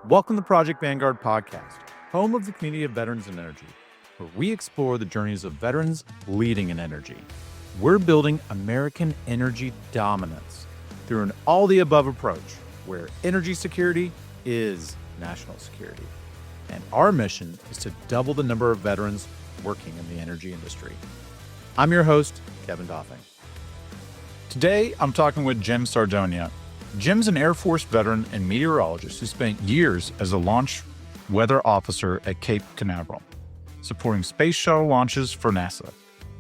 Welcome to Project Vanguard Podcast, home of the community of veterans in energy, where we explore the journeys of veterans leading in energy. We're building American energy dominance through an all-the-above approach, where energy security is national security. And our mission is to double the number of veterans working in the energy industry. I'm your host, Kevin Doffing. Today, I'm talking with Jim Sardonia. Jim's an Air Force veteran and meteorologist who spent years as a launch weather officer at Cape Canaveral, supporting space shuttle launches for NASA.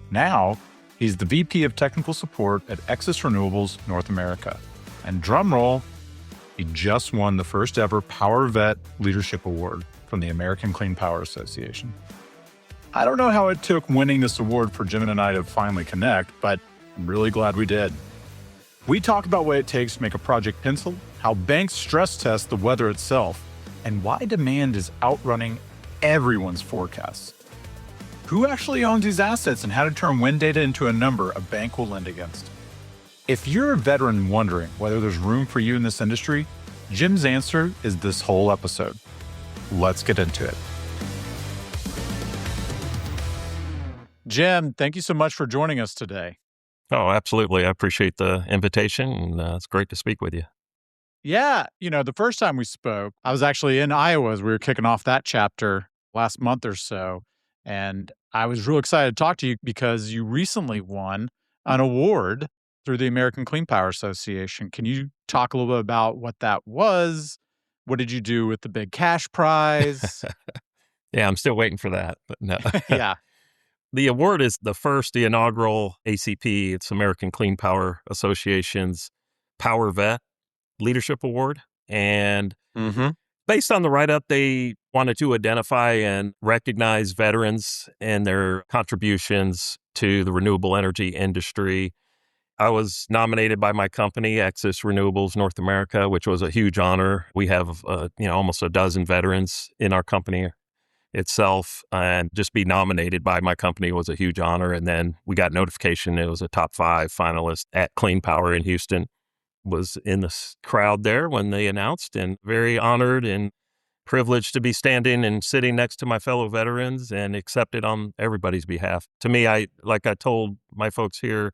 Now, he's the VP of Technical Support at Exus Renewables North America. And drumroll, he just won the first ever PowerVets Leadership Award from the American Clean Power Association. I don't know how it took winning this award for Jim and I to finally connect, but I'm really glad we did. We talk about what it takes to make a project pencil, how banks stress test the weather itself, and why demand is outrunning everyone's forecasts. Who actually owns these assets and how to turn wind data into a number a bank will lend against. If you're a veteran wondering whether there's room for you in this industry, Jim's answer is this whole episode. Let's get into it. Jim, thank you so much for joining us today. Oh, absolutely. I appreciate the invitation, and it's great to speak with you. Yeah, the first time we spoke, I was actually in Iowa as we were kicking off that chapter last month or so, and I was real excited to talk to you because you recently won an award through the American Clean Power Association. Can you talk a little bit about what that was? What did you do with the big cash prize? Yeah, I'm still waiting for that, but no. Yeah. The award is the inaugural ACP, it's American Clean Power Association's PowerVets Leadership Award. And based on the write-up, they wanted to identify and recognize veterans and their contributions to the renewable energy industry. I was nominated by my company, Exus Renewables North America, which was a huge honor. We have, almost a dozen veterans in our company itself, and just be nominated by my company was a huge honor. And then we got notification it was a top 5 finalist at Clean Power in Houston. Was in the crowd there when they announced, and very honored and privileged to be standing and sitting next to my fellow veterans and accepted on everybody's behalf. To me, I told my folks here,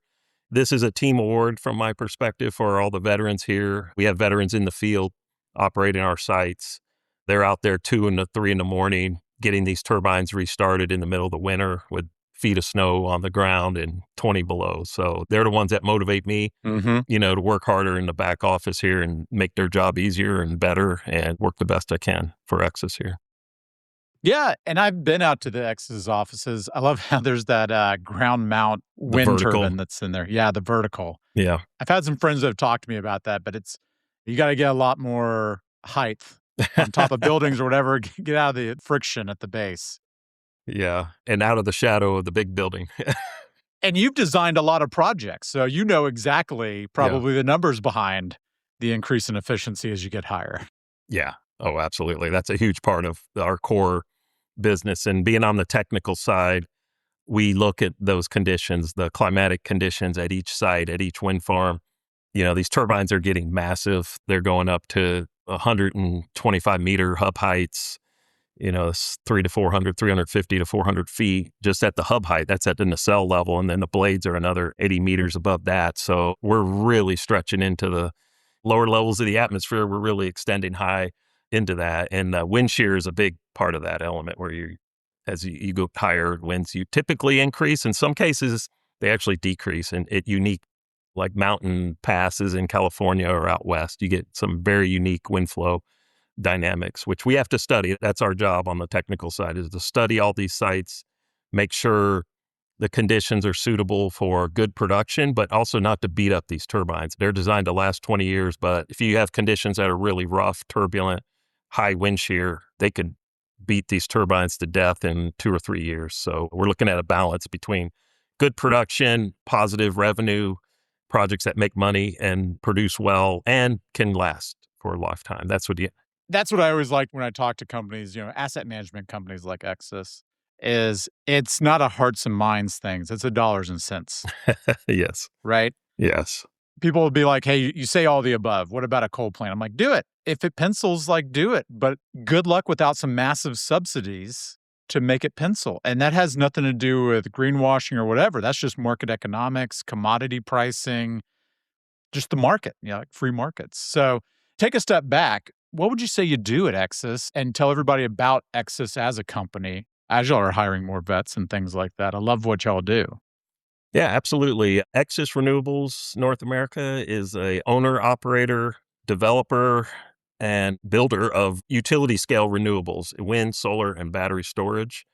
this is a team award from my perspective for all the veterans here. We have veterans in the field operating our sites. They're out there 2 and 3 in the morning getting these turbines restarted in the middle of the winter with feet of snow on the ground and 20 below. So they're the ones that motivate me, to work harder in the back office here and make their job easier and better and work the best I can for Exus here. Yeah, and I've been out to the Exus offices. I love how there's that ground mount wind turbine that's in there. Yeah, the vertical. Yeah. I've had some friends that have talked to me about that, but you got to get a lot more height on top of buildings or whatever, get out of the friction at the base. Yeah, and out of the shadow of the big building. And you've designed a lot of projects, so you know exactly probably the numbers behind the increase in efficiency as you get higher. Yeah. Oh, absolutely. That's a huge part of our core business. And being on the technical side, we look at those conditions, the climatic conditions at each site, at each wind farm. These turbines are getting massive. They're going up to 125 meter hub heights, 350 to 400 feet just at the hub height. That's at the nacelle level. And then the blades are another 80 meters above that. So we're really stretching into the lower levels of the atmosphere. We're really extending high into that. And wind shear is a big part of that element where as you go higher, winds you typically increase. In some cases, they actually decrease. And unique, like mountain passes in California or out west, you get some very unique wind flow dynamics, which we have to study. That's our job on the technical side, is to study all these sites, make sure the conditions are suitable for good production, but also not to beat up these turbines. They're designed to last 20 years, but if you have conditions that are really rough, turbulent, high wind shear, they could beat these turbines to death in 2 or 3 years. So we're looking at a balance between good production, positive revenue, projects that make money and produce well and can last for a lifetime. That's what I always like when I talk to companies, asset management companies like Exus, is it's not a hearts and minds thing. It's a dollars and cents. Yes. Right? Yes. people will be like, hey, you say all the above. What about a coal plant? I'm like, do it. If it pencils, like, do it. But good luck without some massive subsidies to make it pencil. And that has nothing to do with greenwashing or whatever. That's just market economics, commodity pricing, just the market, like free markets. So take a step back. What would you say you do at Exus, and tell everybody about Exus as a company as y'all are hiring more vets and things like that? I love what y'all do. Yeah, absolutely. Exus Renewables North America is a owner, operator, developer, and builder of utility scale renewables, wind, solar, and battery storage.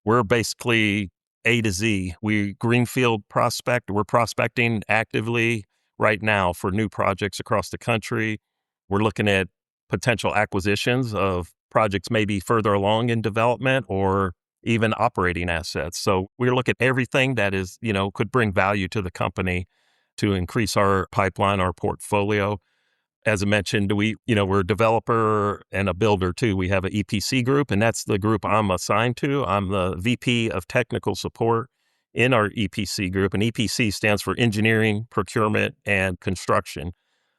We're basically A to Z. We greenfield prospect. We're prospecting actively right now for new projects across the country. We're looking at potential acquisitions of projects maybe further along in development or even operating assets. So we look at everything that is, could bring value to the company to increase our pipeline, our portfolio. As I mentioned, we're a developer and a builder too. We have an EPC group, and that's the group I'm assigned to. I'm the VP of technical support in our EPC group, and EPC stands for engineering, procurement, and construction.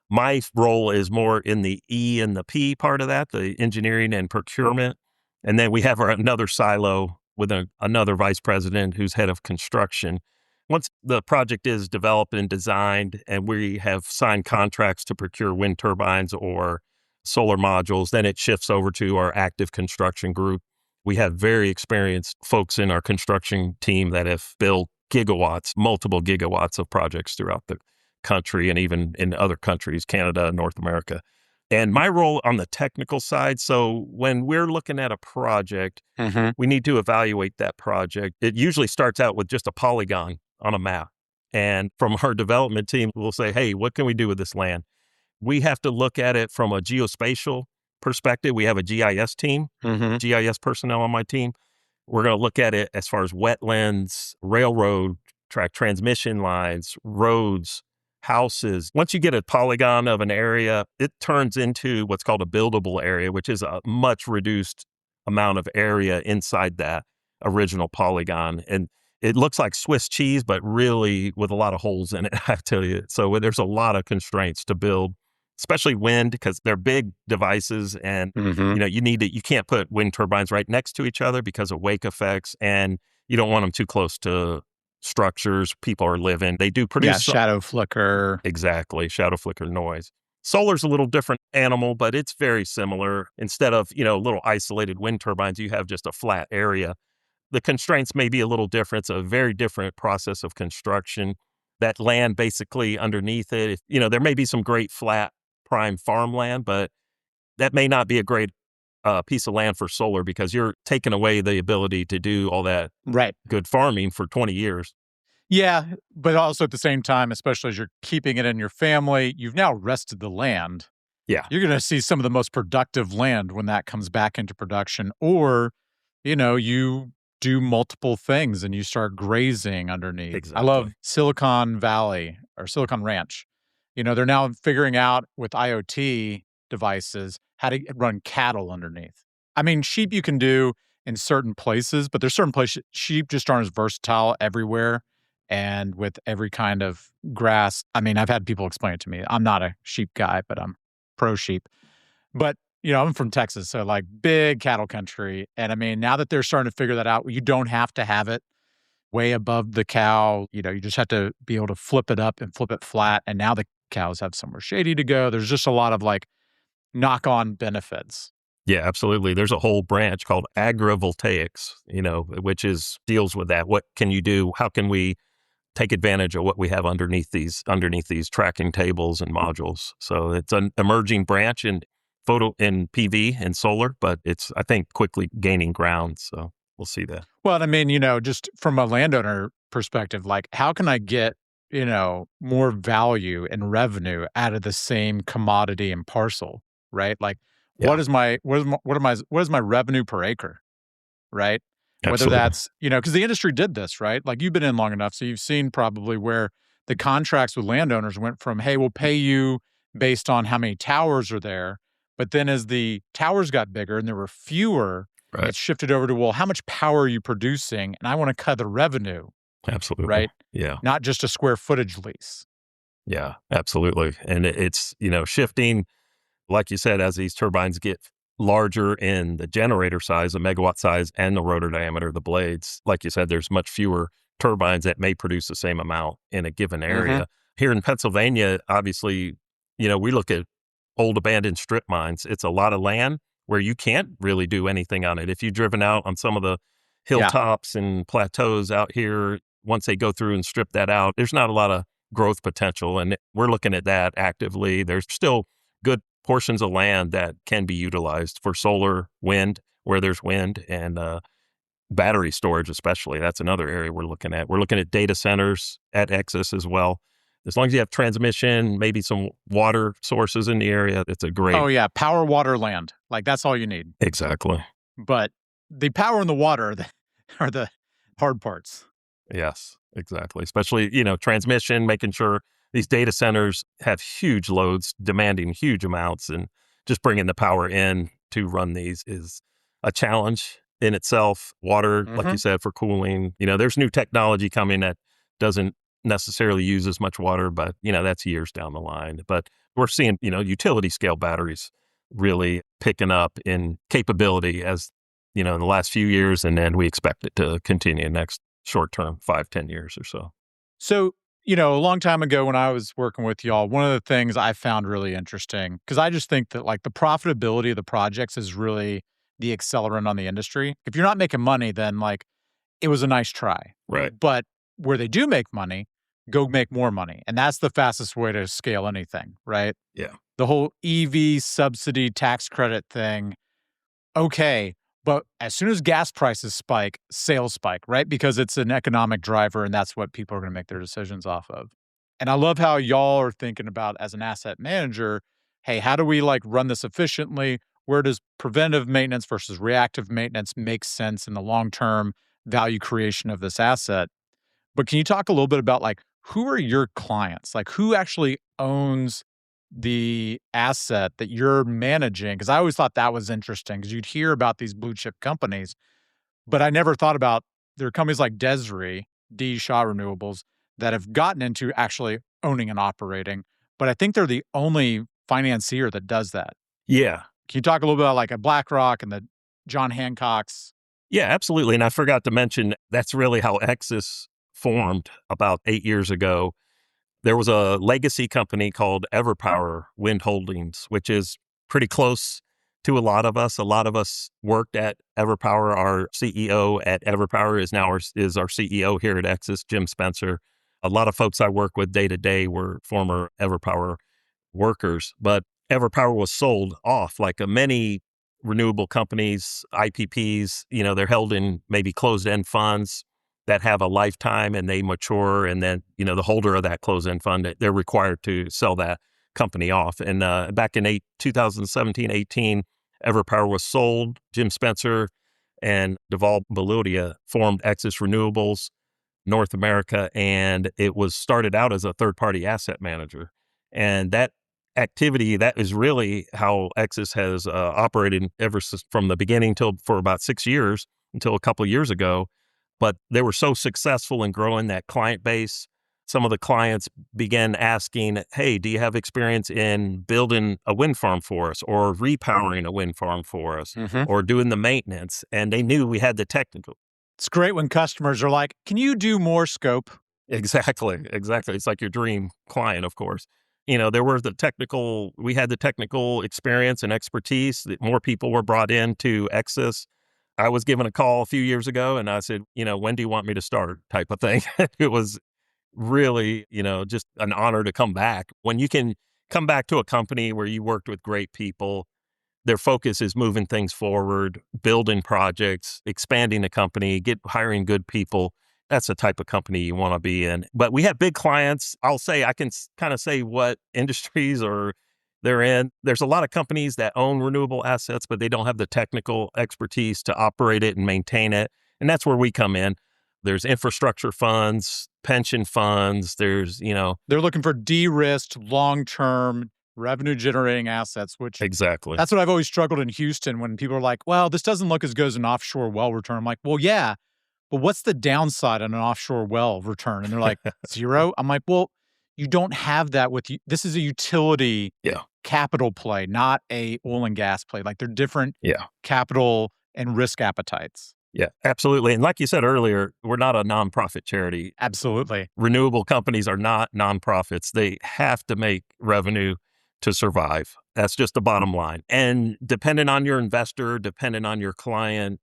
My role is more in the E and the P part of that, the engineering and procurement. And then we have another silo with another vice president who's head of construction. Once the project is developed and designed and we have signed contracts to procure wind turbines or solar modules, then it shifts over to our active construction group. We have very experienced folks in our construction team that have built gigawatts, multiple gigawatts of projects throughout the country and even in other countries, Canada, North America. And my role on the technical side, so when we're looking at a project, we need to evaluate that project. It usually starts out with just a polygon on a map. And from our development team, we'll say, hey, what can we do with this land? We have to look at it from a geospatial perspective. We have a GIS team, GIS personnel on my team. We're going to look at it as far as wetlands, railroad track, transmission lines, roads, houses. Once you get a polygon of an area, it turns into what's called a buildable area, which is a much reduced amount of area inside that original polygon. And it looks like Swiss cheese, but really with a lot of holes in it, I tell you. So there's a lot of constraints to build, especially wind, because they're big devices and you can't put wind turbines right next to each other because of wake effects, and you don't want them too close to structures people are living. They do produce shadow flicker. Exactly, shadow flicker noise. Solar's a little different animal, but it's very similar. Instead of, little isolated wind turbines, you have just a flat area. The constraints may be a little different. It's a very different process of construction. That land basically underneath it, there may be some great flat prime farmland, but that may not be a great piece of land for solar because you're taking away the ability to do all that good farming for 20 years. Yeah, but also at the same time, especially as you're keeping it in your family, you've now rested the land. Yeah. You're going to see some of the most productive land when that comes back into production. Or, you do multiple things and you start grazing underneath. Exactly. I love Silicon Valley or Silicon Ranch. They're now figuring out with IoT devices how to run cattle underneath. I mean, sheep you can do in certain places, but there's certain places sheep just aren't as versatile everywhere and with every kind of grass. I mean, I've had people explain it to me. I'm not a sheep guy, but I'm pro sheep. But, I'm from Texas, so like big cattle country. And I mean, now that they're starting to figure that out, you don't have to have it way above the cow. You just have to be able to flip it up and flip it flat. And now the cows have somewhere shady to go. There's just a lot of like knock-on benefits. Yeah, absolutely. There's a whole branch called agrivoltaics, which deals with that. What can you do? How can we take advantage of what we have underneath these tracking tables and modules? So it's an emerging branch in PV and solar, but it's, I think, quickly gaining ground. So we'll see that. Well, I mean, just from a landowner perspective, like how can I get, more value and revenue out of the same commodity and parcel, right? Like what is my revenue per acre, right? Absolutely. Whether that's, because the industry did this, right? Like you've been in long enough, so you've seen probably where the contracts with landowners went from, hey, we'll pay you based on how many towers are there. But then as the towers got bigger and there were fewer, it shifted over to, well, how much power are you producing? And I want to cut the revenue. Absolutely. Right? Yeah. Not just a square footage lease. Yeah, absolutely. And it's, shifting, like you said, as these turbines get larger in the generator size, the megawatt size, and the rotor diameter of the blades, like you said, there's much fewer turbines that may produce the same amount in a given Hmm. area. Here in Pennsylvania, obviously, we look at old abandoned strip mines. It's a lot of land where you can't really do anything on it. If you've driven out on some of the Yeah. hilltops and plateaus out here, once they go through and strip that out, there's not a lot of growth potential. And we're looking at that actively. There's still good portions of land that can be utilized for solar, wind, where there's wind, and battery storage, especially. That's another area we're looking at. We're looking at data centers at Exus as well. As long as you have transmission, maybe some water sources in the area, it's a Oh great. yeah, power, water, land. Like that's all you need. Exactly. But the power and the water are the hard parts. Yes, exactly. Especially, transmission, making sure these data centers have huge loads demanding huge amounts, and just bringing the power in to run these is a challenge in itself. Water, like you Hmm. said, for cooling, there's new technology coming that doesn't necessarily use as much water, but, that's years down the line. But we're seeing, utility scale batteries really picking up in capability as, in the last few years. And then we expect it to continue next short term, 5-10 years or so. So, a long time ago when I was working with y'all, one of the things I found really interesting, because I just think that like the profitability of the projects is really the accelerant on the industry. If you're not making money, then like it was a nice try. Right. But where they do make money, go make more money. And that's the fastest way to scale anything, right? Yeah. The whole EV subsidy tax credit thing. Okay. But as soon as gas prices spike, sales spike, right? Because it's an economic driver and that's what people are going to make their decisions off of. And I love how y'all are thinking about as an asset manager, hey, how do we like run this efficiently? Where does preventive maintenance versus reactive maintenance make sense in the long-term value creation of this asset? But can you talk a little bit about like who are your clients? Like who actually owns the asset that you're managing? Because I always thought that was interesting because you'd hear about these blue chip companies, but I never thought about there are companies like Desiree, D. Shaw Renewables, that have gotten into actually owning and operating. But I think they're the only financier that does that. Yeah. Can you talk a little bit about like a BlackRock and the John Hancocks? Yeah, absolutely. And I forgot to mention that's really how Exus formed about 8 years ago. There was a legacy company called Everpower Wind Holdings, which is pretty close to a lot of us. A lot of us worked at Everpower. Our CEO at Everpower is our CEO here at Exus, Jim Spencer. A lot of folks I work with day to day were former Everpower workers, but Everpower was sold off like many renewable companies, IPPs, they're held in maybe closed end funds that have a lifetime and they mature. And then, the holder of that closed end fund, they're required to sell that company off. And back in 2017, 18, Everpower was sold. Jim Spencer and Deval Baludia formed Exus Renewables North America, and it was started out as a third-party asset manager. And that activity, that is really how Exus has operated ever since from the beginning till for about 6 years, until a couple of years ago. But they were so successful in growing that client base. Some of the clients began asking, hey, do you have experience in building a wind farm for us or repowering a wind farm for us Mhm. or doing the maintenance? And they knew we had the technical. It's great when customers are like, can you do more scope? Exactly, exactly. It's like your dream client, of course. We had the technical experience and expertise that more people were brought in to Exus. I was given a call a few years ago and I said, when do you want me to start type of thing? It was really, just an honor to come back. When you can come back to a company where you worked with great people, their focus is moving things forward, building projects, expanding the company, hiring good people. That's the type of company you want to be in. But we have big clients. I'll say I can kind of say what industries or they're in. There's a lot of companies that own renewable assets, but they don't have the technical expertise to operate it and maintain it. And that's where we come in. There's infrastructure funds, pension funds. They're looking for de-risked, long-term, revenue-generating assets, which Exactly. that's what I've always struggled in Houston when people are like, well, this doesn't look as good as an offshore well return. I'm like, well, yeah, but what's the downside on an offshore well return? And they're like, zero. I'm like, well, You don't have that with you. This is a utility Yeah. capital play, not a oil and gas play. Like they're different Yeah. capital and risk appetites. Yeah, absolutely. And like you said earlier, we're not a nonprofit charity. Absolutely. Renewable companies are not nonprofits. They have to make revenue to survive. That's just the bottom line. And depending on your investor, depending on your client,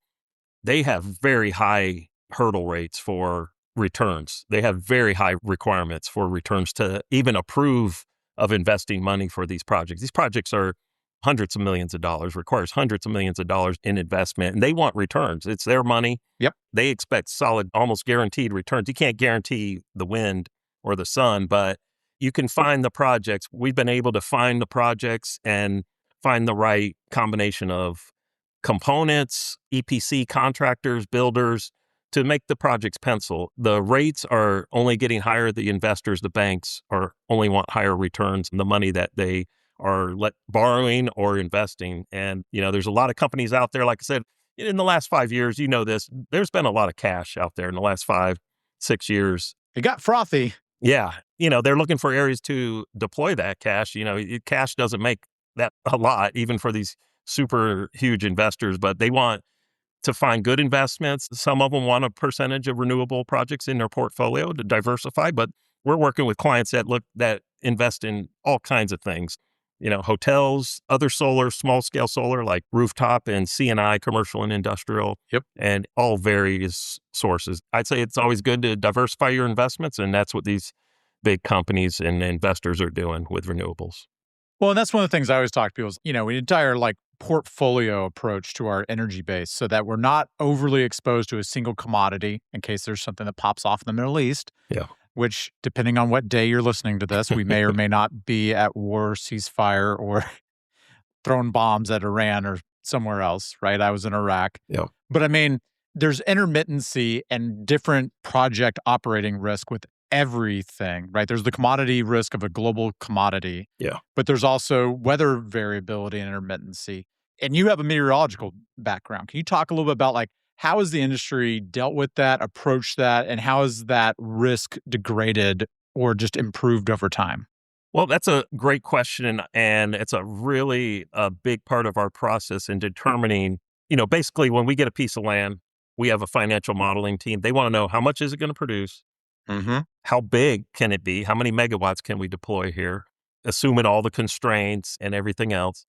they have very high hurdle rates for returns. They have very high requirements for returns to even approve of investing money for these projects. These projects are hundreds of millions of dollars, requires hundreds of millions of dollars in investment, and they want returns. It's their money. Yep. They expect solid, almost guaranteed returns. You can't guarantee the wind or the sun, but you can find the projects. We've been able to find the projects and find the right combination of components, EPC contractors, builders to make the projects pencil. The rates are only getting higher. The investors, the banks are only want higher returns and the money that they are borrowing or investing. And, there's a lot of companies out there, like I said, in the last 5 years, this, there's been a lot of cash out there in the last 5-6 years. It got frothy. Yeah. They're looking for areas to deploy that cash. Cash doesn't make that a lot, even for these super huge investors, but they want to find good investments. Some of them want a percentage of renewable projects in their portfolio to diversify, but we're working with clients that invest in all kinds of things. Hotels, other solar, small scale solar like rooftop and C&I, commercial and industrial. Yep. And all various sources. I'd say it's always good to diversify your investments, and that's what these big companies and investors are doing with renewables. Well, and that's one of the things I always talk to people is, an entire portfolio approach to our energy base so that we're not overly exposed to a single commodity in case there's something that pops off in the Middle East. Yeah. Which, depending on what day you're listening to this, we may or may not be at war, ceasefire, or throwing bombs at Iran or somewhere else, right? I was in Iraq. Yeah. But there's intermittency and different project operating risk with everything, right? There's the commodity risk of a global commodity. Yeah. But there's also weather variability and intermittency. And you have a meteorological background. Can you talk a little bit about how has the industry dealt with that, approached that, and how has that risk degraded or just improved over time? Well, that's a great question, and it's a really big part of our process in determining, basically when we get a piece of land, we have a financial modeling team. They want to know how much is it going to produce? Mm-hmm. How big can it be? How many megawatts can we deploy here? Assuming all the constraints and everything else.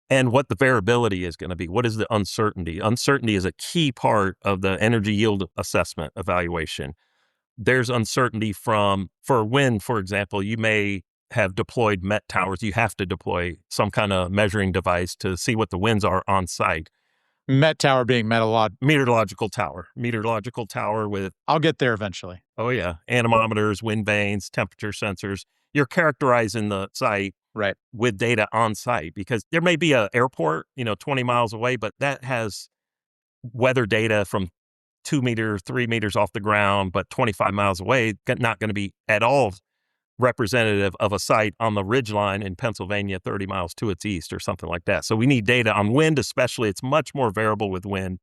And what the variability is going to be. What is the uncertainty? Uncertainty is a key part of the energy yield assessment evaluation. There's uncertainty for wind, for example, you may have deployed met towers. You have to deploy some kind of measuring device to see what the winds are on site. Met tower being meteorological tower with... I'll get there eventually. Oh, yeah. Anemometers, wind vanes, temperature sensors. You're characterizing the site right with data on site because there may be an airport, 20 miles away, but that has weather data from 2 meters, 3 meters off the ground, but 25 miles away, not going to be at all representative of a site on the ridgeline in Pennsylvania, 30 miles to its east or something like that. So we need data on wind, especially. It's much more variable with wind.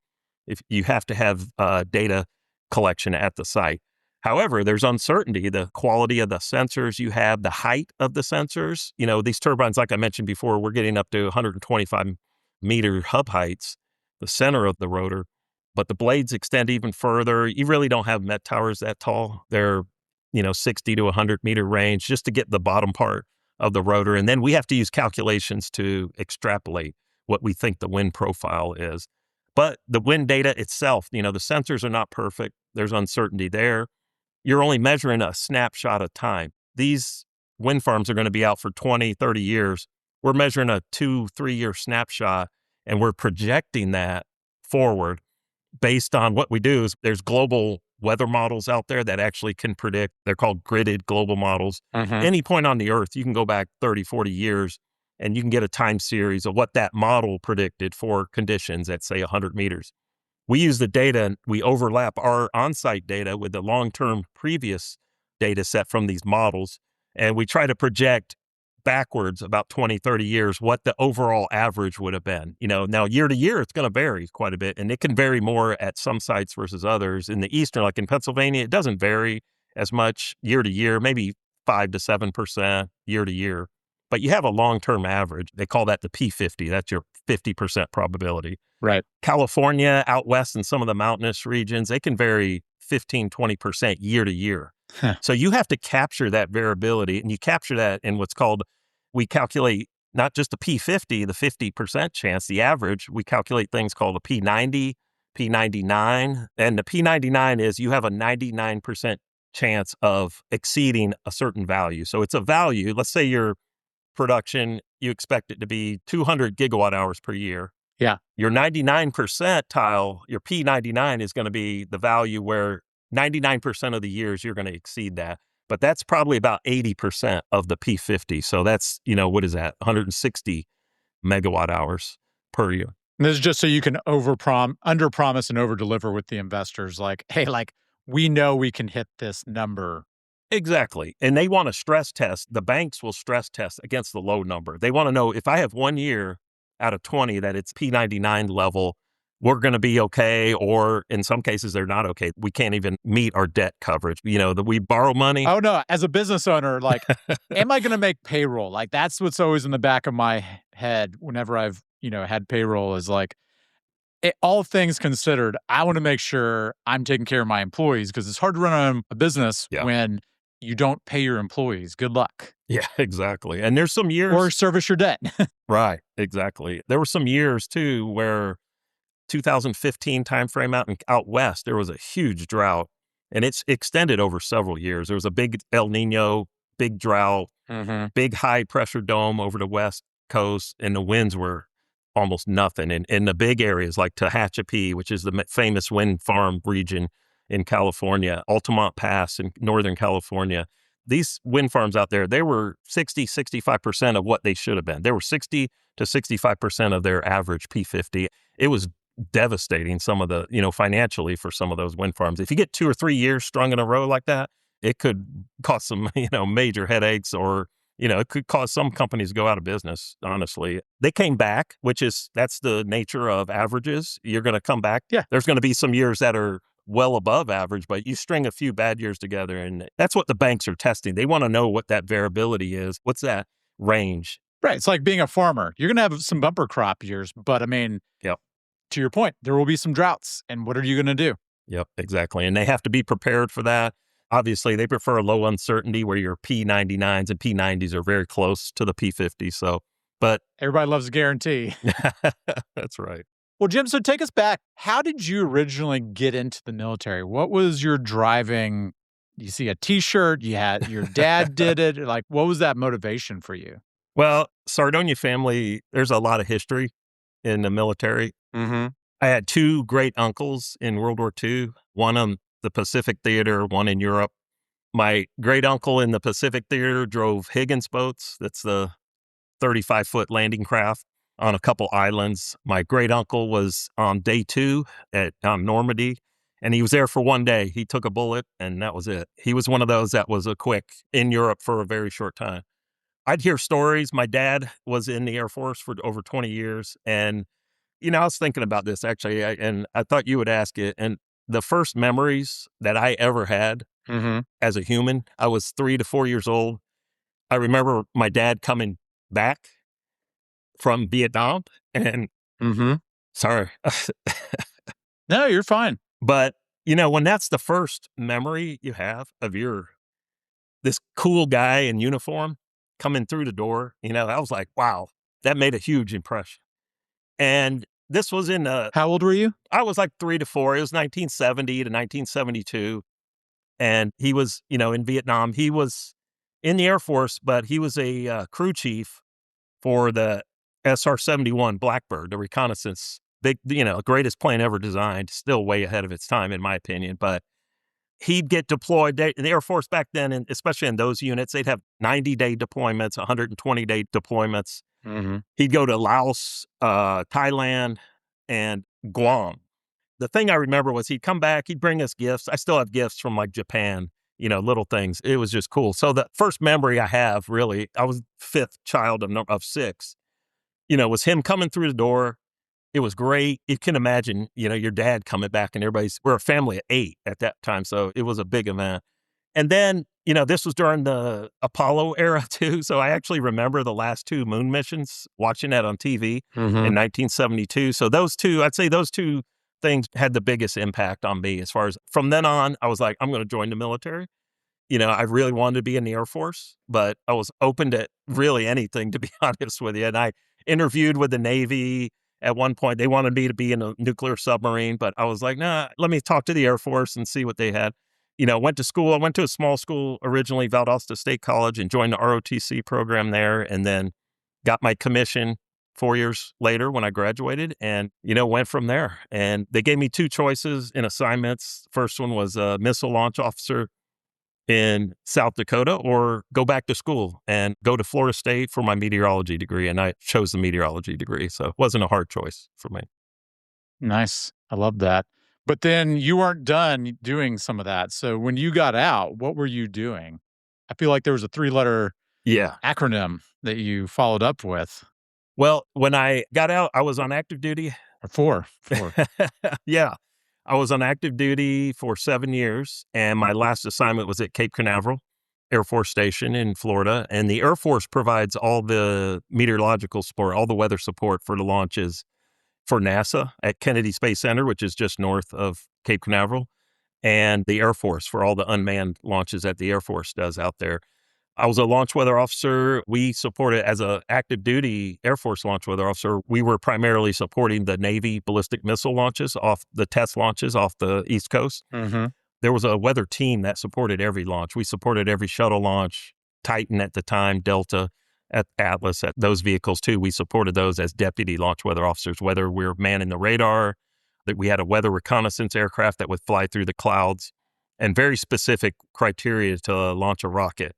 If you have to have data collection at the site. However, there's uncertainty, the quality of the sensors you have, the height of the sensors. These turbines, like I mentioned before, we're getting up to 125 meter hub heights, the center of the rotor, but the blades extend even further. You really don't have met towers that tall. They're, 60 to 100 meter range just to get the bottom part of the rotor. And then we have to use calculations to extrapolate what we think the wind profile is. But the wind data itself, the sensors are not perfect. There's uncertainty there. You're only measuring a snapshot of time. These wind farms are going to be out for 20, 30 years. We're measuring a 2-3 year snapshot, and we're projecting that forward based on what we do is there's global weather models out there that actually can predict. They're called gridded global models. Mm-hmm. Any point on the earth, you can go back 30, 40 years, and you can get a time series of what that model predicted for conditions at, say, 100 meters. We use the data and we overlap our on-site data with the long-term previous data set from these models. And we try to project backwards about 20, 30 years what the overall average would have been. Now year to year, it's going to vary quite a bit. And it can vary more at some sites versus others. In the eastern, like in Pennsylvania, it doesn't vary as much year to year, maybe 5 to 7% year to year. But you have a long-term average. They call that the P50. That's your 50% probability. Right. California, out west in some of the mountainous regions, they can vary 15, 20% year to year. Huh. So you have to capture that variability, and you capture that in what's called, we calculate not just the P50, the 50% chance, the average, we calculate things called a P90, P99. And the P99 is you have a 99% chance of exceeding a certain value. So it's a value. Let's say your production, you expect it to be 200 gigawatt hours per year. Yeah. Your 99 percentile, your P99 is going to be the value where 99% of the years you're going to exceed that. But that's probably about 80% of the P50. So that's, what is that? 160 megawatt hours per year. And this is just so you can under promise and over deliver with the investors. Like, hey, we know we can hit this number. Exactly. And they want to stress test. The banks will stress test against the low number. They want to know if I have 1 year out of 20 that it's P99 level, we're going to be okay. Or in some cases, they're not okay. We can't even meet our debt coverage. That we borrow money. Oh, no. As a business owner, am I going to make payroll? That's what's always in the back of my head whenever I've, had payroll is all things considered, I want to make sure I'm taking care of my employees because it's hard to run a business when you don't pay your employees. Good luck. Yeah, exactly. And there's some years. Or service your debt. Right, exactly. There were some years too where 2015 timeframe out west, there was a huge drought and it's extended over several years. There was a big El Nino, big drought, big high pressure dome over the west coast, and the winds were almost nothing. And in the big areas like Tehachapi, which is the famous wind farm region in California, Altamont Pass in Northern California, these wind farms out there, they were 60, 65% of what they should have been. They were 60 to 65% of their average P50. It was devastating some of the, financially for some of those wind farms. If you get 2 or 3 years strung in a row like that, it could cause some, major headaches or, it could cause some companies to go out of business, honestly. They came back, that's the nature of averages. You're going to come back. Yeah. There's going to be some years that are well above average, but you string a few bad years together, and that's what the banks are testing. They want to know what that variability is. What's that range? Right. It's like being a farmer. You're going to have some bumper crop years, but Yep. To your point, there will be some droughts. And what are you going to do? Yep, exactly. And they have to be prepared for that. Obviously, they prefer a low uncertainty where your P99s and P90s are very close to the P50. So, but everybody loves a guarantee. That's right. Well, Jim, so take us back. How did you originally get into the military? What was your driving? You see a T-shirt, your dad did it. What was that motivation for you? Well, Sardonia family, there's a lot of history in the military. Mm-hmm. I had 2 great uncles in World War II, one on the Pacific Theater, one in Europe. My great uncle in the Pacific Theater drove Higgins boats. That's the 35-foot landing craft on a couple islands. My great uncle was on day 2 on Normandy, and he was there for 1 day. He took a bullet, and that was it. He was one of those that was a quick in Europe for a very short time. I'd hear stories. My dad was in the Air Force for over 20 years, and I was thinking about this actually, and I thought you would ask it. And the first memories that I ever had as a human, I was 3 to 4 years old. I remember my dad coming back from Vietnam and sorry. No, you're fine. But, when that's the first memory you have of this cool guy in uniform coming through the door, I was like, wow, that made a huge impression. And this was How old were you? I was like 3 to 4. It was 1970 to 1972. And he was, in Vietnam. He was in the Air Force, but he was a crew chief for the SR-71 Blackbird, the reconnaissance, big, greatest plane ever designed, still way ahead of its time, in my opinion. But he'd get deployed. The Air Force back then, and especially in those units, they'd have 90-day deployments, 120-day deployments. He'd go to Laos, Thailand, and Guam. The thing I remember was he'd come back, he'd bring us gifts. I still have gifts from Japan, little things. It was just cool. So the first memory I have, really, I was 5th child of 6, was him coming through the door. It was great. You can imagine, your dad coming back and we're a family of 8 at that time. So it was a big event. And then, this was during the Apollo era too. So I actually remember the last 2 moon missions, watching that on TV in 1972. So I'd say those two things had the biggest impact on me. As far as from then on, I was like, I'm going to join the military. I really wanted to be in the Air Force, but I was open to really anything, to be honest with you. And I interviewed with the Navy at one point. They wanted me to be in a nuclear submarine, but I was like, nah, let me talk to the Air Force and see what they had. Went to school. I went to a small school originally, Valdosta State College, and joined the ROTC program there, and then got my commission 4 years later when I graduated, and, went from there. And they gave me 2 choices in assignments. First one was a missile launch officer in South Dakota, or go back to school and go to Florida State for my meteorology degree. And I chose the meteorology degree. So it wasn't a hard choice for me. Nice. I love that. But then you weren't done doing some of that. So when you got out, what were you doing? I feel like there was a 3-letter acronym that you followed up with. Well, when I got out, I was on active duty. Or 4. Yeah. I was on active duty for 7 years, and my last assignment was at Cape Canaveral Air Force Station in Florida. And the Air Force provides all the meteorological support, all the weather support for the launches for NASA at Kennedy Space Center, which is just north of Cape Canaveral, and the Air Force for all the unmanned launches that the Air Force does out there. I was a launch weather officer. We supported, as an active duty Air Force launch weather officer, we were primarily supporting the Navy ballistic missile launches, off the test launches off the East Coast. There was a weather team that supported every launch. We supported every shuttle launch, Titan at the time, Delta, at Atlas, at those vehicles too. We supported those as deputy launch weather officers, whether we're manning the radar, that we had a weather reconnaissance aircraft that would fly through the clouds, and very specific criteria to launch a rocket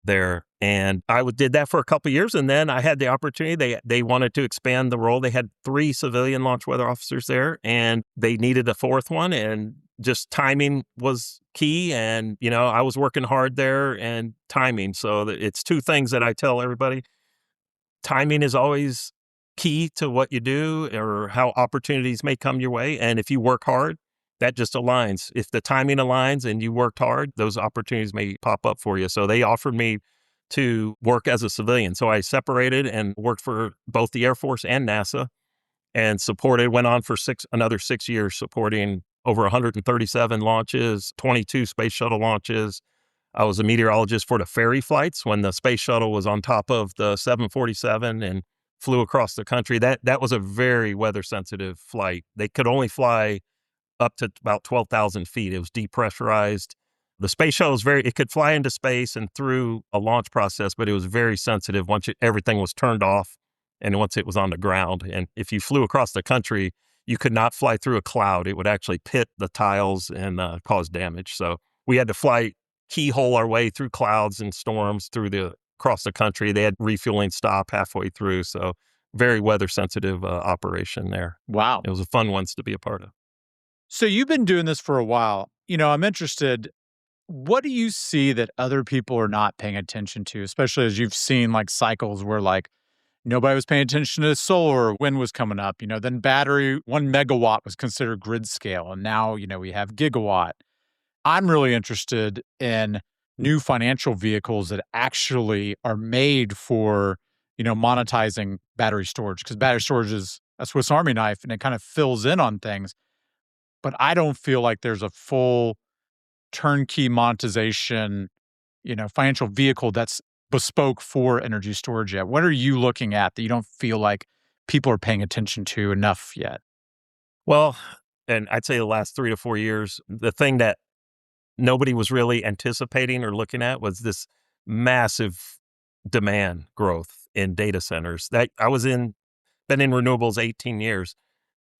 there. And I did that for a couple of years, and then I had the opportunity. They wanted to expand the role. They had 3 civilian launch weather officers there, and they needed a 4th one, and just timing was key. And, I was working hard there, and timing. So it's 2 things that I tell everybody. Timing is always key to what you do, or how opportunities may come your way. And if you work hard, that just aligns. If the timing aligns and you worked hard, those opportunities may pop up for you. So they offered me to work as a civilian. So I separated and worked for both the Air Force and NASA, and went on for another 6 years, supporting over 137 launches, 22 space shuttle launches. I was a meteorologist for the ferry flights when the space shuttle was on top of the 747 and flew across the country. That was a very weather sensitive flight. They could only fly up to about 12,000 feet. It was depressurized. The space shuttle it could fly into space and through a launch process, but it was very sensitive once everything was turned off and once it was on the ground. And if you flew across the country, you could not fly through a cloud. It would actually pit the tiles and cause damage. So we had to keyhole our way through clouds and storms across the country. They had refueling stop halfway through. So very weather sensitive operation there. Wow. It was a fun ones to be a part of. So you've been doing this for a while. I'm interested, what do you see that other people are not paying attention to, especially as you've seen cycles where nobody was paying attention to solar, or wind was coming up, then battery, 1 megawatt was considered grid scale. And now, we have gigawatt. I'm really interested in new financial vehicles that actually are made for, monetizing battery storage, because battery storage is a Swiss Army knife and it kind of fills in on things. But I don't feel like there's a full turnkey monetization, financial vehicle that's bespoke for energy storage yet. What are you looking at that you don't feel like people are paying attention to enough yet? Well, and I'd say the last 3 to 4 years, the thing that nobody was really anticipating or looking at was this massive demand growth in data centers. That been in renewables 18 years.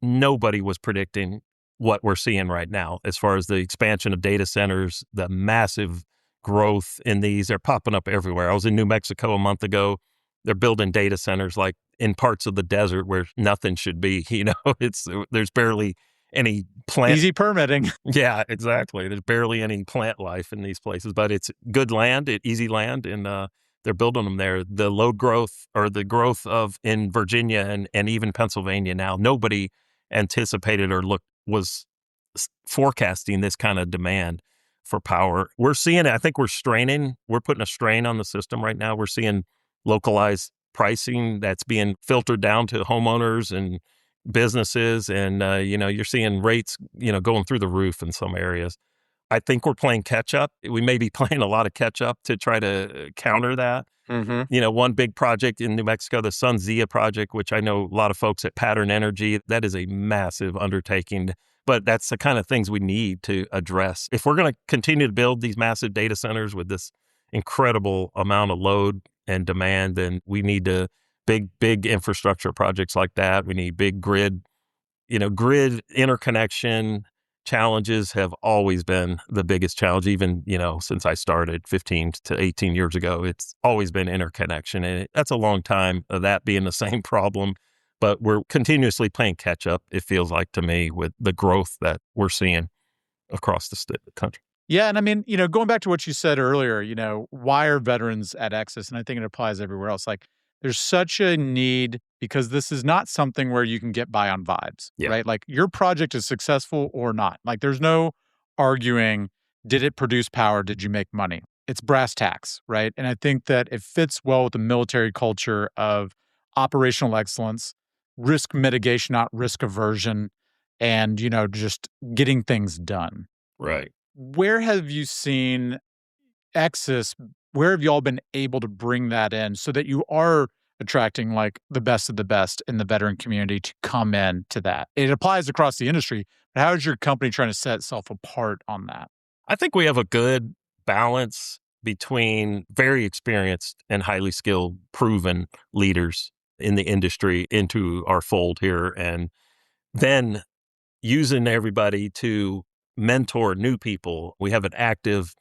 Nobody was predicting what we're seeing right now as far as the expansion of data centers, the massive growth in these. They're popping up everywhere. I was in New Mexico a month ago. They're building data centers in parts of the desert where nothing should be. There's barely any plant. Easy permitting. Yeah, exactly. There's barely any plant life in these places, but it's good land, easy land, and they're building them there. The load growth, or the growth in Virginia and even Pennsylvania now, nobody anticipated or was forecasting this kind of demand for power. We're seeing it. I think we're putting a strain on the system right now. We're seeing localized pricing that's being filtered down to homeowners and businesses. And, you're seeing rates, going through the roof in some areas. I think we're playing catch up. We may be playing a lot of catch up to try to counter that. Mm-hmm. One big project in New Mexico, the SunZia project, which I know a lot of folks at Pattern Energy, that is a massive undertaking. But that's the kind of things we need to address. If we're going to continue to build these massive data centers with this incredible amount of load and demand, then we need to big infrastructure projects like that. We need big grid interconnection. Challenges have always been the biggest challenge, even, since I started 15 to 18 years ago. It's always been interconnection. And that's a long time of that being the same problem. But we're continuously playing catch up, it feels like to me, with the growth that we're seeing across the country. Yeah. And I mean, going back to what you said earlier, why are veterans at Exus? And I think it applies everywhere else. Like, there's such a need because this is not something where you can get by on vibes, right? Like, your project is successful or not. Like, there's no arguing, did it produce power? Did you make money? It's brass tacks, right? And I think that it fits well with the military culture of operational excellence, risk mitigation, not risk aversion, and, just getting things done. Right. Where have you seen Exus, where have y'all been able to bring that in so that you are attracting like the best of the best in the veteran community to come in to that? It applies across the industry, but how is your company trying to set itself apart on that? I think we have a good balance between very experienced and highly skilled, proven leaders in the industry into our fold here, and then using everybody to mentor new people. We have an active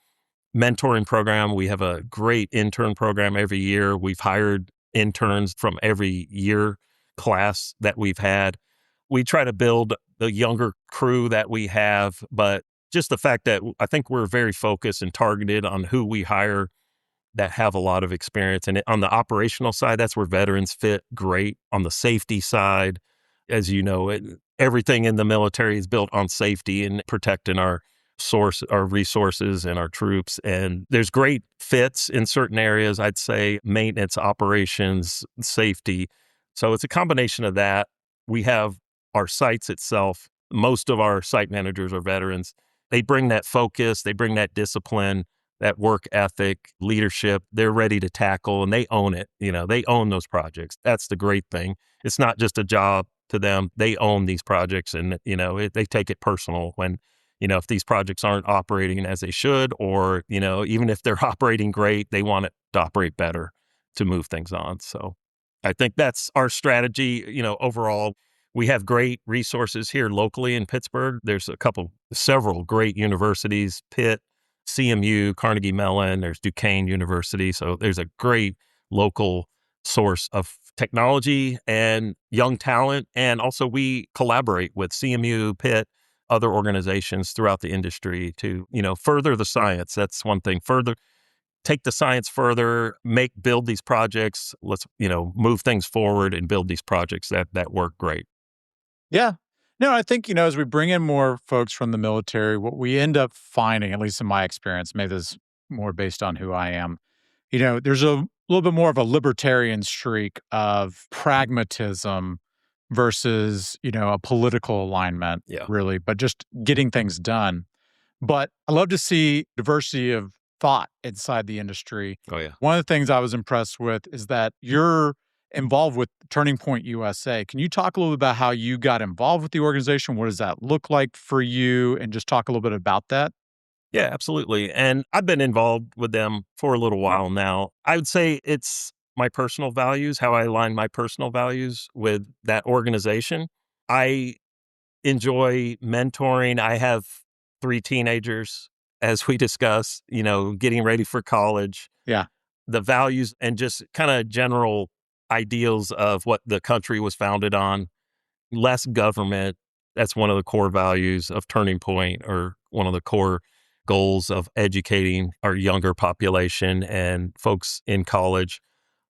mentoring program. We have a great intern program every year. We've hired interns from every year class that we've had. We try to build the younger crew that we have, but just the fact that I think we're very focused and targeted on who we hire that have a lot of experience. And on the operational side, that's where veterans fit great. On the safety side, as you know, everything in the military is built on safety and protecting our resources and our troops. And there's great fits in certain areas, I'd say maintenance, operations, safety. So it's a combination of that. We have our sites itself. Most of our site managers are veterans. They bring that focus, they bring that discipline, that work ethic, leadership. They're ready to tackle and they own it. They own those projects. That's the great thing. It's not just a job to them. They own these projects and, they take it personal when, if these projects aren't operating as they should, or, even if they're operating great, they want it to operate better to move things on. So I think that's our strategy. Overall, we have great resources here locally in Pittsburgh. There's several great universities, Pitt, CMU, Carnegie Mellon, there's Duquesne University. So there's a great local source of technology and young talent. And also we collaborate with CMU, Pitt, other organizations throughout the industry to, further the science. That's one thing. Take the science further, build these projects. Let's, move things forward and build these projects that work great. Yeah. No, I think, as we bring in more folks from the military, what we end up finding, at least in my experience, maybe this is more based on who I am, there's a little bit more of a libertarian streak of pragmatism versus, a political alignment, really, but just getting things done. But I love to see diversity of thought inside the industry. Oh, yeah. One of the things I was impressed with is that you're involved with Turning Point USA. Can you talk a little bit about how you got involved with the organization? What does that look like for you? And just talk a little bit about that. Yeah, absolutely. And I've been involved with them for a little while now. I would say it's my personal values, how I align my personal values with that organization. I enjoy mentoring. I have 3 teenagers, as we discussed, getting ready for college. Yeah. The values and just kind of general ideals of what the country was founded on. Less government. That's one of the core values of Turning Point, or one of the core goals of educating our younger population and folks in college.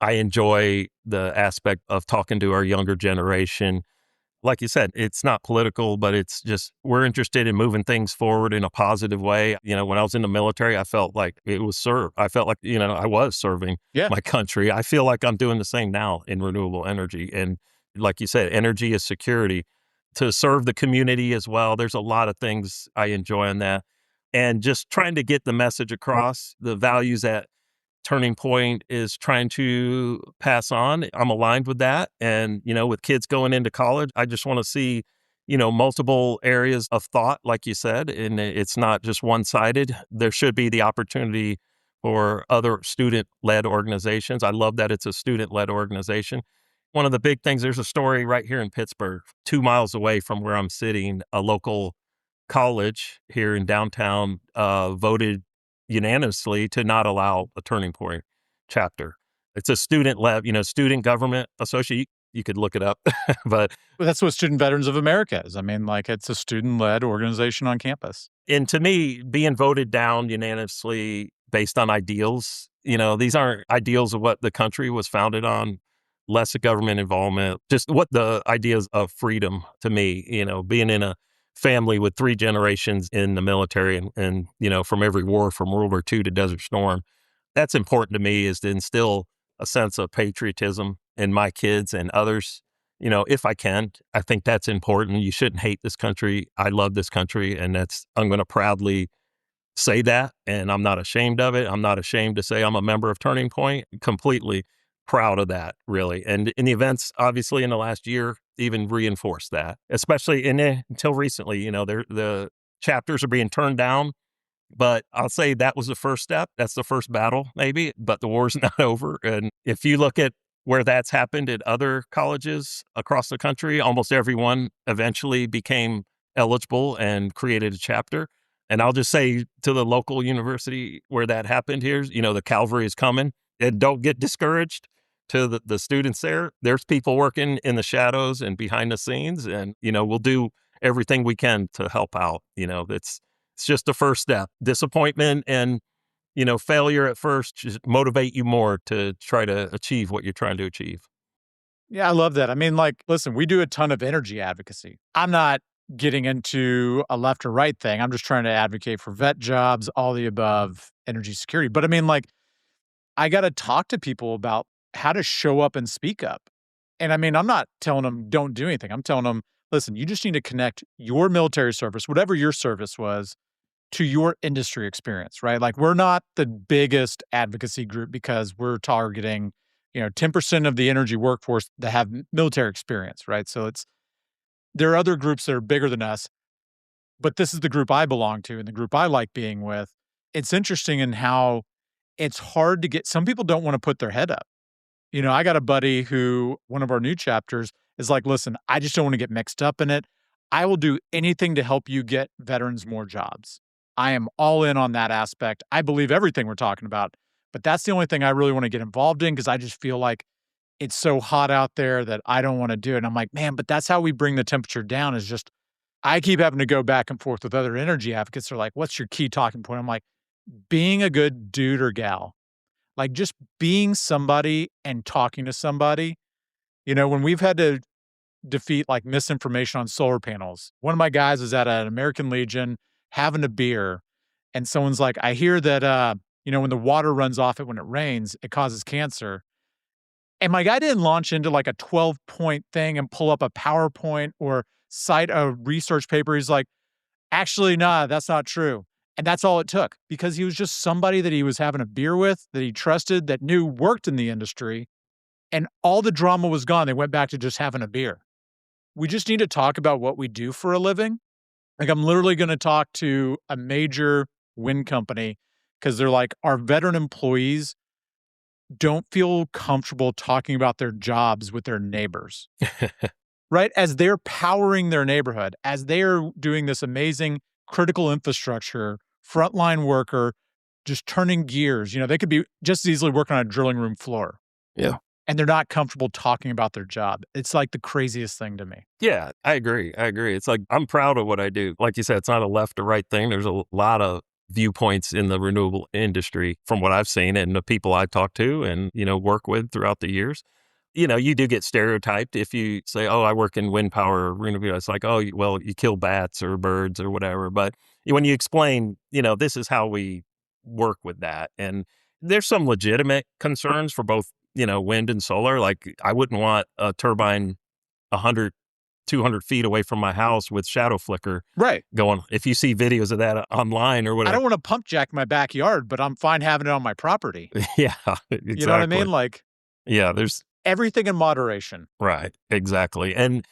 I enjoy the aspect of talking to our younger generation. like you said, it's not political, but it's just we're interested in moving things forward in a positive way. When I was in the military, I felt like it was serve. I felt like, I was serving Yeah. my country. I feel like I'm doing the same now in renewable energy. And like you said, energy is security to serve the community as well. There's a lot of things I enjoy in that. And just trying to get the message across, the values that Turning Point is trying to pass on. I'm aligned with that. And, with kids going into college, I just want to see, multiple areas of thought, like you said, and it's not just one-sided. There should be the opportunity for other student-led organizations. I love that it's a student-led organization. One of the big things, there's a story right here in Pittsburgh, 2 miles away from where I'm sitting, a local college here in downtown voted unanimously to not allow a Turning Point chapter. It's a student-led, student government association. You could look it up, but Well, that's what Student Veterans of America is. I mean, like, it's a student-led organization on campus. and to me, being voted down unanimously based on ideals, these aren't ideals of what the country was founded on. Less government involvement, just what the ideas of freedom to me, being in a family with 3 generations in the military and from every war from World War II to Desert Storm. That's important to me, is to instill a sense of patriotism in my kids and others. If I can, I think that's important. You shouldn't hate this country. I love this country, and I'm going to proudly say that, and I'm not ashamed of it. I'm not ashamed to say I'm a member of Turning Point. Completely proud of that, really. And in the events, obviously, in the last year, even reinforced that, especially until recently. The chapters are being turned down, but I'll say that was the first step. That's the first battle, maybe, but the war's not over. And if you look at where that's happened at other colleges across the country, almost everyone eventually became eligible and created a chapter. And I'll just say to the local university where that happened here, the cavalry is coming, and don't get discouraged. To the students there's people working in the shadows and behind the scenes, and, we'll do everything we can to help out. It's just the first step. Disappointment and, failure at first just motivate you more to try to achieve what you're trying to achieve. Yeah, I love that. I mean, like, listen, we do a ton of energy advocacy. I'm not getting into a left or right thing. I'm just trying to advocate for vet jobs, all the above, energy security. But I mean, like, I got to talk to people about how to show up and speak up. And I mean, I'm not telling them don't do anything. I'm telling them, listen, you just need to connect your military service, whatever your service was, to your industry experience, right? Like, we're not the biggest advocacy group because we're targeting, 10% of the energy workforce that have military experience, right? So there are other groups that are bigger than us, but this is the group I belong to and the group I like being with. It's interesting in how it's hard to get, some people don't want to put their head up. I got a buddy who, one of our new chapters, is like, listen, I just don't want to get mixed up in it. I will do anything to help you get veterans more jobs. I am all in on that aspect. I believe everything we're talking about, but that's the only thing I really want to get involved in because I just feel like it's so hot out there that I don't want to do it. And I'm like, man, but that's how we bring the temperature down, is just, I keep having to go back and forth with other energy advocates. They're like, what's your key talking point? I'm like, being a good dude or gal. Like, just being somebody and talking to somebody. When we've had to defeat like misinformation on solar panels, one of my guys is at an American Legion having a beer, and someone's like, I hear that, when the water runs off it when it rains, it causes cancer. And my guy didn't launch into like a 12-point thing and pull up a PowerPoint or cite a research paper. He's like, actually, nah, that's not true. And that's all it took, because he was just somebody that he was having a beer with, that he trusted, that knew worked in the industry, and all the drama was gone. They went back to just having a beer. We just need to talk about what we do for a living. Like, I'm literally going to talk to a major wind company because they're like, our veteran employees don't feel comfortable talking about their jobs with their neighbors, right? As they're powering their neighborhood, as they're doing this amazing critical infrastructure, frontline worker, just turning gears. They could be just as easily working on a drilling room floor. Yeah. And they're not comfortable talking about their job. It's like the craziest thing to me. Yeah, I agree. It's like, I'm proud of what I do. Like you said, it's not a left or right thing. There's a lot of viewpoints in the renewable industry from what I've seen and the people I've talked to and, work with throughout the years. you do get stereotyped if you say, oh, I work in wind power or renewable. It's like, oh, well, you kill bats or birds or whatever. But when you explain, this is how we work with that. And there's some legitimate concerns for both, wind and solar. Like I wouldn't want a turbine 100, 200 feet away from my house with shadow flicker Right. going. If you see videos of that online or I whatever. don't want to pump jack my backyard, but I'm fine having it on my property. Yeah, exactly. You know what I mean? Like, yeah, there's everything in moderation. right. Exactly. And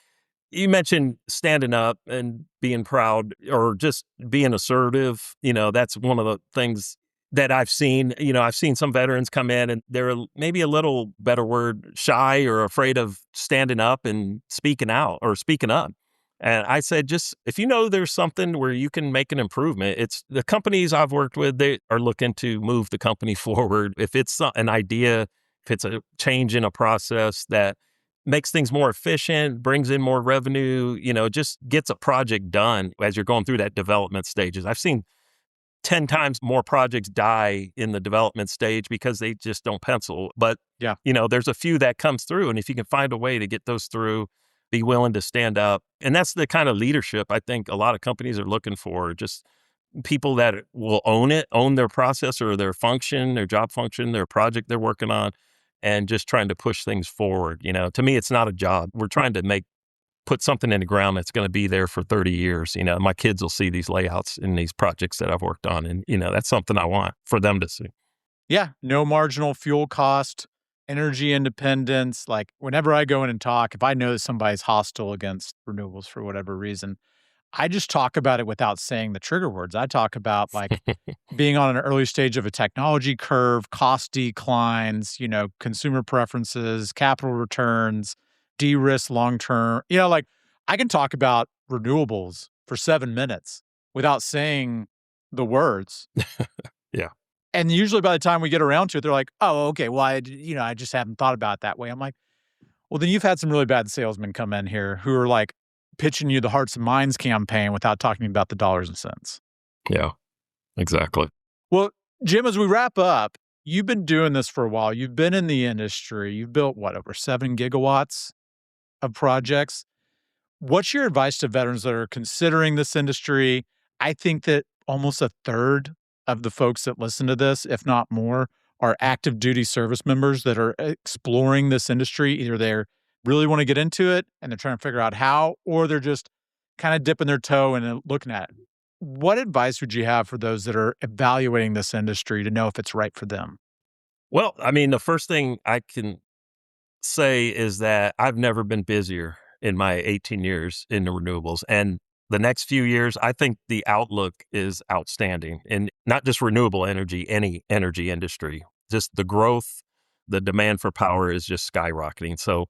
you mentioned standing up and being proud or just being assertive. That's one of the things that I've seen. I've seen some veterans come in and they're maybe a little better word shy or afraid of standing up and speaking out or speaking up. And I said, just if there's something where you can make an improvement, it's the companies I've worked with, they are looking to move the company forward. If it's an idea, if it's a change in a process that makes things more efficient, brings in more revenue, just gets a project done as you're going through that development stages. I've seen 10 times more projects die in the development stage because they just don't pencil. But, Yeah. There's a few that comes through. And if you can find a way to get those through, be willing to stand up. And that's the kind of leadership I think a lot of companies are looking for, just people that will own their process or their function, their job function, their project they're working on, and just trying to push things forward. To me, it's not a job. We're trying to put something in the ground that's going to be there for 30 years. My kids will see these layouts in these projects that I've worked on. And, that's something I want for them to see. Yeah. No marginal fuel cost, energy independence. Like whenever I go in and talk, if I know that somebody's hostile against renewables for whatever reason, I just talk about it without saying the trigger words. I talk about like being on an early stage of a technology curve, cost declines, consumer preferences, capital returns, de-risk long-term. Like I can talk about renewables for 7 minutes without saying the words. Yeah. And usually by the time we get around to it, they're like, oh, okay, well, I just haven't thought about it that way. I'm like, well, then you've had some really bad salesmen come in here who are like pitching you the Hearts and Minds campaign without talking about the dollars and cents. Yeah, exactly. Well, Jim, as we wrap up, you've been doing this for a while. You've been in the industry. You've built, over 7 gigawatts of projects. What's your advice to veterans that are considering this industry? I think that almost a third of the folks that listen to this, if not more, are active duty service members that are exploring this industry. Either they're really want to get into it and they're trying to figure out how, or they're just kind of dipping their toe and looking at it. What advice would you have for those that are evaluating this industry to know if it's right for them? Well, the first thing I can say is that I've never been busier in my 18 years in the renewables. And the next few years, I think the outlook is outstanding. And not just renewable energy, any energy industry. Just the growth, the demand for power is just skyrocketing. So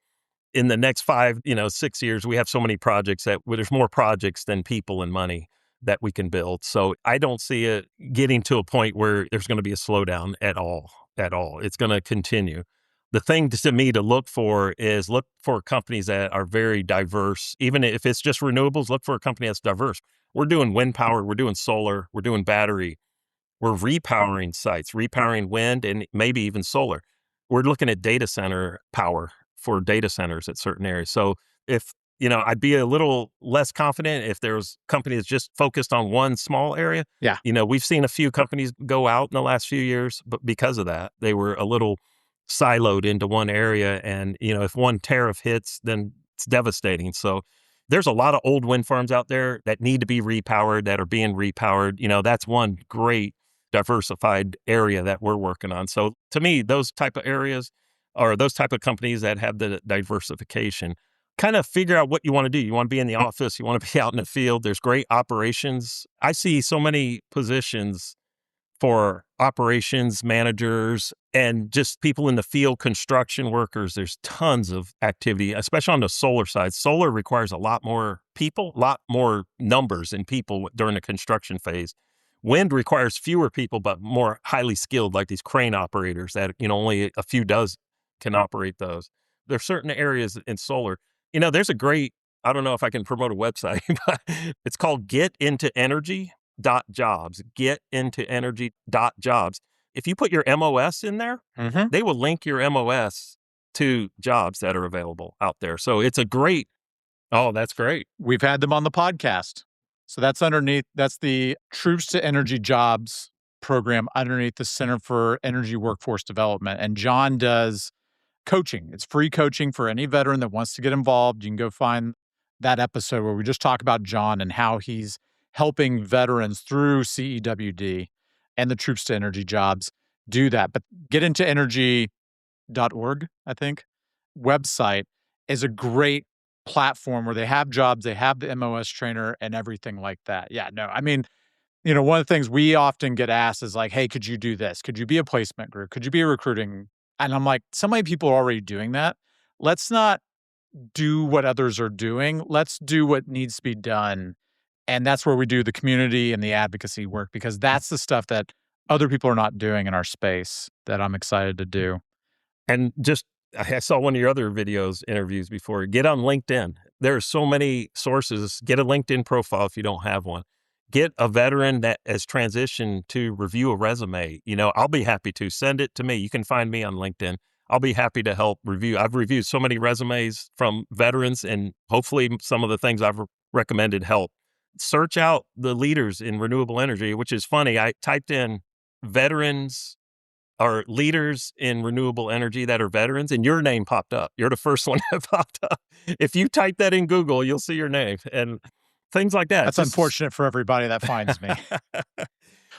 in the next 5, 6 years, we have so many projects there's more projects than people and money that we can build. So I don't see it getting to a point where there's going to be a slowdown at all. It's going to continue. The thing to me to look for is look for companies that are very diverse. Even if it's just renewables, look for a company that's diverse. We're doing wind power, we're doing solar, we're doing battery. We're repowering sites, repowering wind and maybe even solar. We're looking at data center power for data centers at certain areas. So if, I'd be a little less confident if there was companies just focused on one small area. Yeah. We've seen a few companies go out in the last few years, but because of that, they were a little siloed into one area. And, if one tariff hits, then it's devastating. So there's a lot of old wind farms out there that need to be repowered, that are being repowered. That's one great diversified area that we're working on. So to me, those type of areas or those type of companies that have the diversification, kind of figure out what you want to do. You want to be in the office, you want to be out in the field. There's great operations. I see so many positions for operations managers and just people in the field, construction workers. There's tons of activity, especially on the solar side. Solar requires a lot more people, a lot more numbers in people during the construction phase. Wind requires fewer people, but more highly skilled, like these crane operators that, only a few dozen can operate those. There's certain areas in solar. There's a great, I don't know if I can promote a website, but it's called getintoenergy.jobs, getintoenergy.jobs. If you put your MOS in there, they will link your MOS to jobs that are available out there. So it's a great, oh, that's great. We've had them on the podcast. So that's the Troops to Energy Jobs program underneath the Center for Energy Workforce Development. And John does coaching. It's free coaching for any veteran that wants to get involved. You can go find that episode where we just talk about John and how he's helping veterans through CEWD and the Troops to Energy Jobs do that. But get into energy.org, I think, website is a great platform where they have jobs, they have the MOS trainer and everything like that. Yeah, no, I mean, one of the things we often get asked is like, hey, could you do this? Could you be a placement group? Could you be a recruiting? And I'm like, so many people are already doing that. Let's not do what others are doing. Let's do what needs to be done. And that's where we do the community and the advocacy work, because that's the stuff that other people are not doing in our space that I'm excited to do. And just, I saw one of your other interviews before. Get on LinkedIn. There are so many sources. Get a LinkedIn profile if you don't have one. Get a veteran that has transitioned to review a resume. I'll be happy to send it to me. You can find me on LinkedIn. I'll be happy to help review. I've reviewed so many resumes from veterans, and hopefully some of the things I've recommended help. Search out the leaders in renewable energy, which is funny. I typed in veterans or leaders in renewable energy that are veterans, and your name popped up. You're the first one that popped up. If you type that in Google, you'll see your name and things like that. That's unfortunate for everybody that finds me.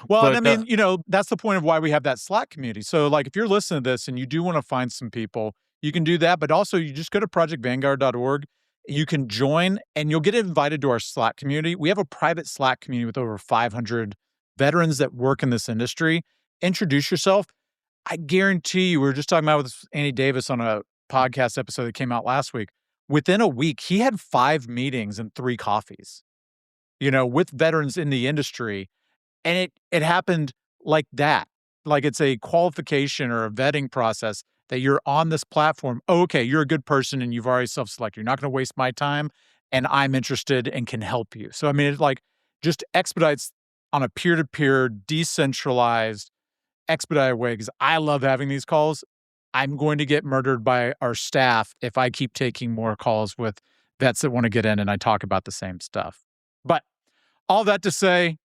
Well, But, and I mean, that's the point of why we have that Slack community. So like, if you're listening to this and you do want to find some people, you can do that. But also you just go to projectvanguard.org. You can join and you'll get invited to our Slack community. We have a private Slack community with over 500 veterans that work in this industry. Introduce yourself. I guarantee you, we were just talking about with Andy Davis on a podcast episode that came out last week. Within a week, he had 5 meetings and 3 coffees, with veterans in the industry. And it happened like that. Like it's a qualification or a vetting process that you're on this platform. Oh, okay, you're a good person and you've already self-selected. You're not going to waste my time and I'm interested and can help you. So, I mean, it just expedites on a peer-to-peer, decentralized, expedited way, because I love having these calls. I'm going to get murdered by our staff if I keep taking more calls with vets that want to get in and I talk about the same stuff. But all that to say,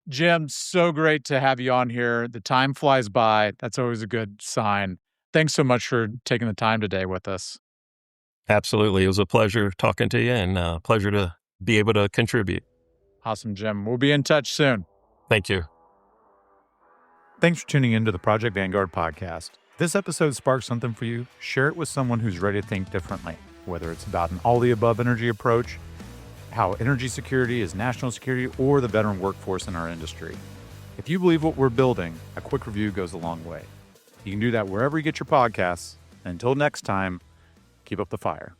Jim, so great to have you on here. The time flies by. That's always a good sign. Thanks so much for taking the time today with us. Absolutely. It was a pleasure talking to you and a pleasure to be able to contribute. Awesome, Jim. We'll be in touch soon. Thank you. Thanks for tuning into the Project Vanguard podcast. If this episode sparked something for you, share it with someone who's ready to think differently, whether it's about an all-the-above energy approach, how energy security is national security, or the veteran workforce in our industry. If you believe what we're building, a quick review goes a long way. You can do that wherever you get your podcasts. Until next time, keep up the fire.